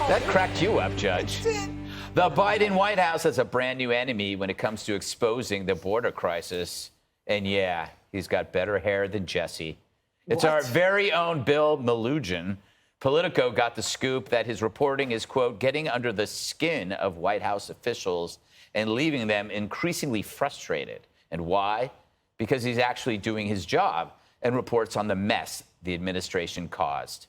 That cracked you up, Judge. The Biden White House has a brand new enemy when it comes to exposing the border crisis. And yeah, he's got better hair than Jesse. It's our very own Bill Melugin. Politico got the scoop that his reporting is, quote, getting under the skin of White House officials and leaving them increasingly frustrated. And why? Because he's actually doing his job and reports on the mess the administration caused.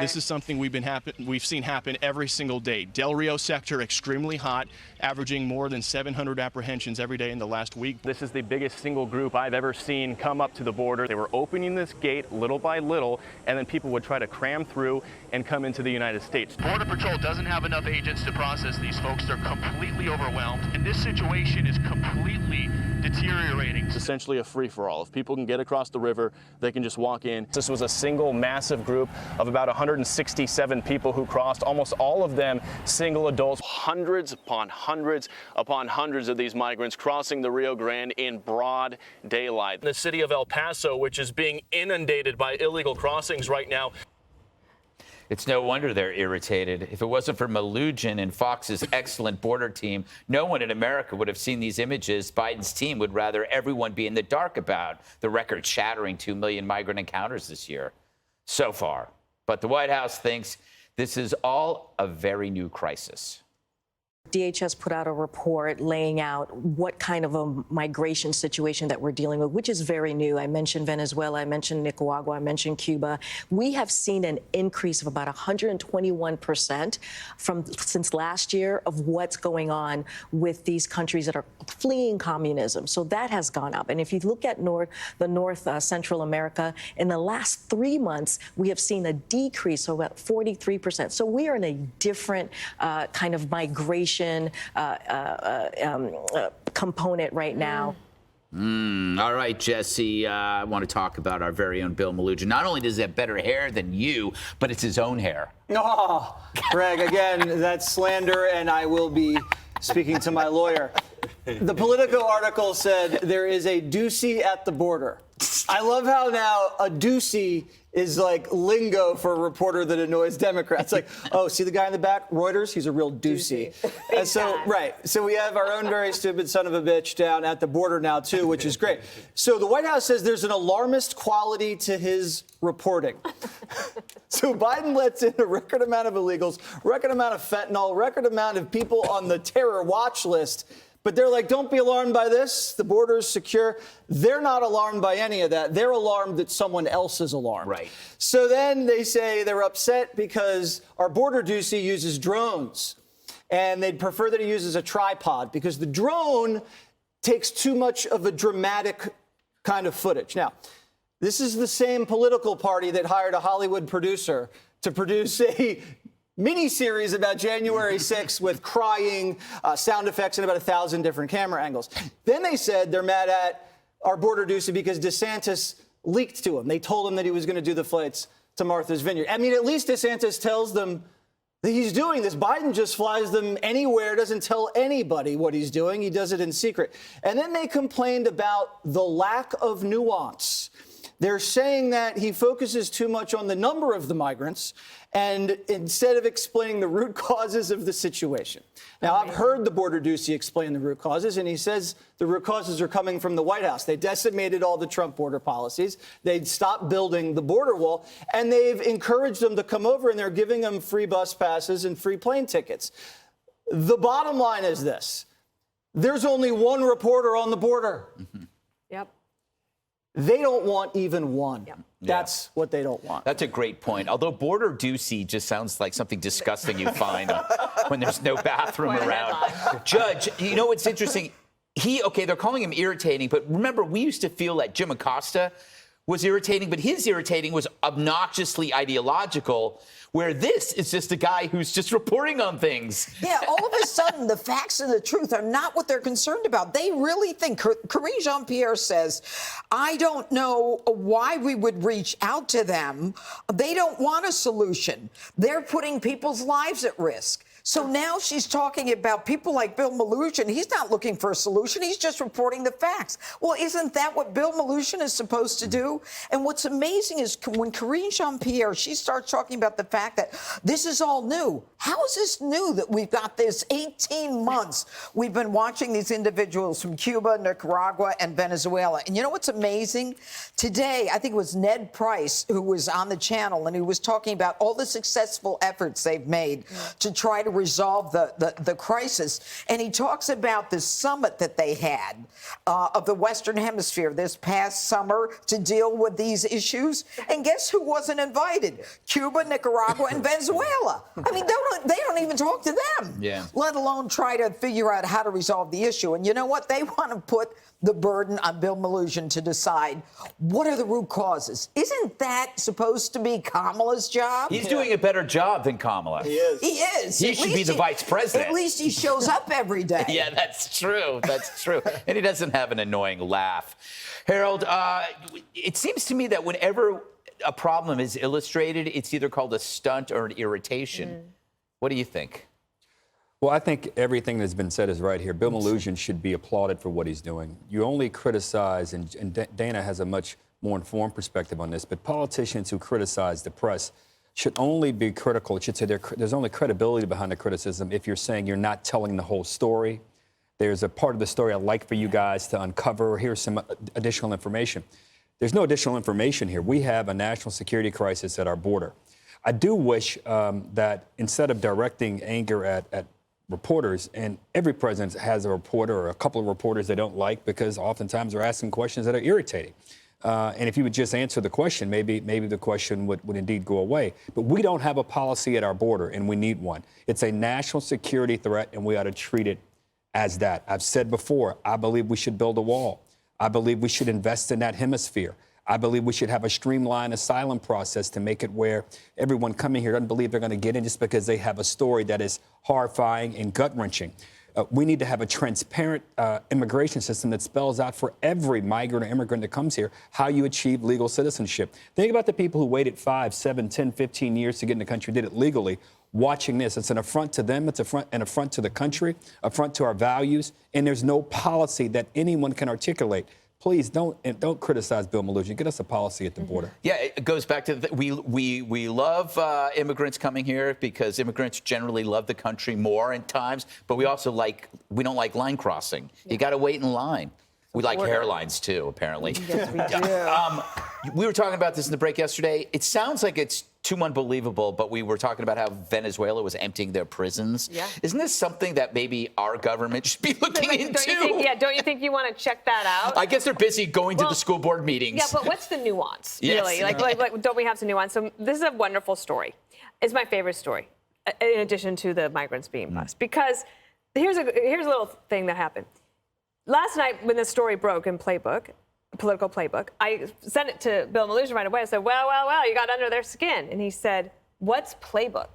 This is something we've seen happen every single day. Del Rio sector extremely hot, averaging more than 700 apprehensions every day in the last week. This is the biggest single group I've ever seen come up to the border. They were opening this gate little by little, and then people would try to cram through and come into the United States. Border Patrol doesn't have enough agents to process these folks. They're completely overwhelmed, and this situation is completely deteriorating. It's essentially a free-for-all. If people can get across the river, they can just walk in. This was a single massive group of about 167 people who crossed, almost all of them single adults. Hundreds upon hundreds of these migrants crossing the Rio Grande in broad daylight. The city of El Paso, which is being inundated by illegal crossings right now. It's no wonder they're irritated. If it wasn't for Melugin and Fox's excellent border team, no one in America would have seen these images Biden's team would rather everyone be in the dark about. The record-shattering 2 million migrant encounters this year so far. But the White House thinks this is all a very new crisis. DHS put out a report laying out what kind of a migration situation that we're dealing with, which is very new. I mentioned Venezuela, I mentioned Nicaragua, I mentioned Cuba. We have seen an increase of about 121% since last year of what's going on with these countries that are fleeing communism. So that has gone up. And if you look at Central America, in the last 3 months, we have seen a decrease of about 43%. So we are in a different kind of migration component right now. All right, Jesse, I want to talk about our very own Bill Melugin. Not only does he have better hair than you, but it's his own hair. Oh, Greg, again, that's slander, and I will be speaking to my lawyer. The Politico article said there is a doozy at the border. I love how now a doozy is like lingo for a reporter that annoys Democrats. Like, oh, see the guy in the back? Reuters, he's a real doozy. And so, right. So we have our own very stupid son of a bitch down at the border now, too, which is great. So the White House says there's an alarmist quality to his reporting. So Biden lets in a record amount of illegals, record amount of fentanyl, record amount of people on the terror watch list. But they're like, don't be alarmed by this. The border's secure. They're not alarmed by any of that. They're alarmed that someone else is alarmed. Right. So then they say they're upset because our border doozy uses drones. And they'd prefer that he uses a tripod because the drone takes too much of a dramatic kind of footage. Now, this is the same political party that hired a Hollywood producer to produce a mini-series about January 6th with crying, sound effects, and about 1,000 different camera angles. Then they said they're mad at our border doozy because DeSantis leaked to him. They told him that he was going to do the flights to Martha's Vineyard. I mean, at least DeSantis tells them that he's doing this. Biden just flies them anywhere, doesn't tell anybody what he's doing. He does it in secret. And then they complained about the lack of nuance. They're saying that he focuses too much on the number of the migrants and instead of explaining the root causes of the situation. Now, I've heard the border doozy explain the root causes, and he says the root causes are coming from the White House. They decimated all the Trump border policies. They'd stopped building the border wall, and they've encouraged them to come over, and they're giving them free bus passes and free plane tickets. The bottom line is this. There's only one reporter on the border. Mm-hmm. Yep. They don't want even one. Yep. That's what they don't want. That's a great point. Although border doozy just sounds like something disgusting you find when there's no bathroom around. Judge, you know what's interesting? They're calling him irritating, but remember, we used to feel that Jim Acosta was irritating, but his irritating was obnoxiously ideological, where this is just a guy who's just reporting on things. Yeah, all of a sudden, the facts and the truth are not what they're concerned about. They really think, Karine Jean-Pierre says, I don't know why we would reach out to them. They don't want a solution. They're putting people's lives at risk. So now she's talking about people like Bill Melugin. He's not looking for a solution. He's just reporting the facts. Well, isn't that what Bill Melugin is supposed to do? And what's amazing is when Karine Jean-Pierre, she starts talking about the fact that this is all new. How is this new that we've got this 18 months? We've been watching these individuals from Cuba, Nicaragua, and Venezuela. And you know what's amazing? Today, I think it was Ned Price who was on the channel, and he was talking about all the successful efforts they've made to try to resolve the crisis. And he talks about the summit that they had of the Western Hemisphere this past summer to deal with these issues. And guess who wasn't invited? Cuba, Nicaragua, and Venezuela. I mean, they don't even talk to them, let alone try to figure out how to resolve the issue. And you know what? They want to put the burden on Bill Melugin to decide what are the root causes. Isn't that supposed to be Kamala's job? He's doing a better job than Kamala. He is. He is. He should be the vice president. At least he shows up every day. Yeah, that's true. That's true. And he doesn't have an annoying laugh. Harold, it seems to me that whenever a problem is illustrated, it's either called a stunt or an irritation. What do you think? Well, I think everything that's been said is right here. Bill Melugin should be applauded for what he's doing. You only criticize, and Dana has a much more informed perspective on this, but politicians who criticize the press should only be critical. It should say there's only credibility behind the criticism if you're saying you're not telling the whole story. There's a part of the story I'd like for you guys to uncover. Here's some additional information. There's no additional information here. We have a national security crisis at our border. I do wish that instead of directing anger at reporters, and every president has a reporter or a couple of reporters they don't like because oftentimes they're asking questions that are irritating. And if you would just answer the question, maybe the question would indeed go away. But we don't have a policy at our border, and we need one. It's a national security threat, and we ought to treat it as that. I've said before, I believe we should build a wall. I believe we should invest in that hemisphere. I believe we should have a streamlined asylum process to make it where everyone coming here doesn't believe they're going to get in just because they have a story that is horrifying and gut-wrenching. We need to have a transparent immigration system that spells out for every migrant or immigrant that comes here how you achieve legal citizenship. Think about the people who waited 5, 7, 10, 15 years to get in the country, did it legally. Watching this, it's an affront to them, it's an affront to the country, affront to our values, and there's no policy that anyone can articulate. Please don't criticize Bill Melugin. Get us a policy at the border. Yeah, it goes back to we love immigrants coming here because immigrants generally love the country more in times, but we also we don't like line crossing. You got to wait in line. We like hairlines too, apparently. Yes, we do. We were talking about this in the break yesterday. It sounds like it's too unbelievable, but we were talking about how Venezuela was emptying their prisons. Yeah. Isn't this something that maybe our government should be looking into? Don't you think you want to check that out? I guess they're busy going to the school board meetings. Yeah, but what's the nuance, Yes. really? Like, don't we have some nuance? So this is a wonderful story. It's my favorite story, in addition to the migrants being bused. Because here's a little thing that happened. Last night, when the story broke in Political Playbook, I sent it to Bill Melugin right away. I said, well, you got under their skin. And he said, what's Playbook?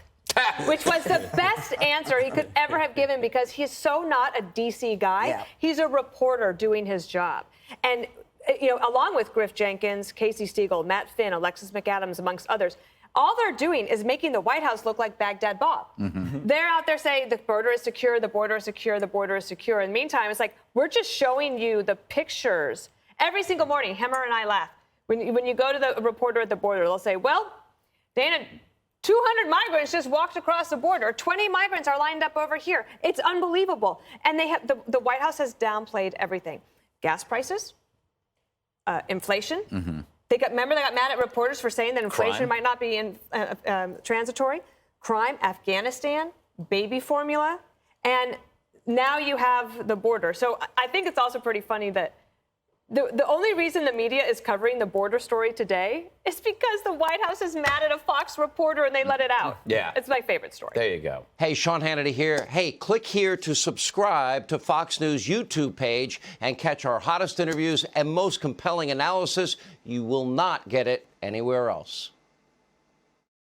Which was the best answer he could ever have given because he's so not a D.C. guy. Yeah. He's a reporter doing his job. And, along with Griff Jenkins, Casey Stegall, Matt Finn, Alexis McAdams, amongst others, all they're doing is making the White House look like Baghdad Bob. They're out there saying the border is secure, the border is secure, the border is secure. In the meantime, it's like, we're just showing you the pictures. Every single morning, Hemmer and I laugh. When you go to the reporter at the border, they'll say, well, Dana, 200 migrants just walked across the border. 20 migrants are lined up over here. It's unbelievable. And the White House has downplayed everything. Gas prices, inflation. Remember they got mad at reporters for saying that inflation might not be transitory. Crime, Afghanistan, baby formula, and now you have the border. So I think it's also pretty funny that the only reason the media is covering the border story today is because the White House is mad at a Fox reporter and they let it out. Yeah. It's my favorite story. There you go. Hey, Sean Hannity here. Hey, click here to subscribe to Fox News YouTube page and catch our hottest interviews and most compelling analysis. You will not get it anywhere else.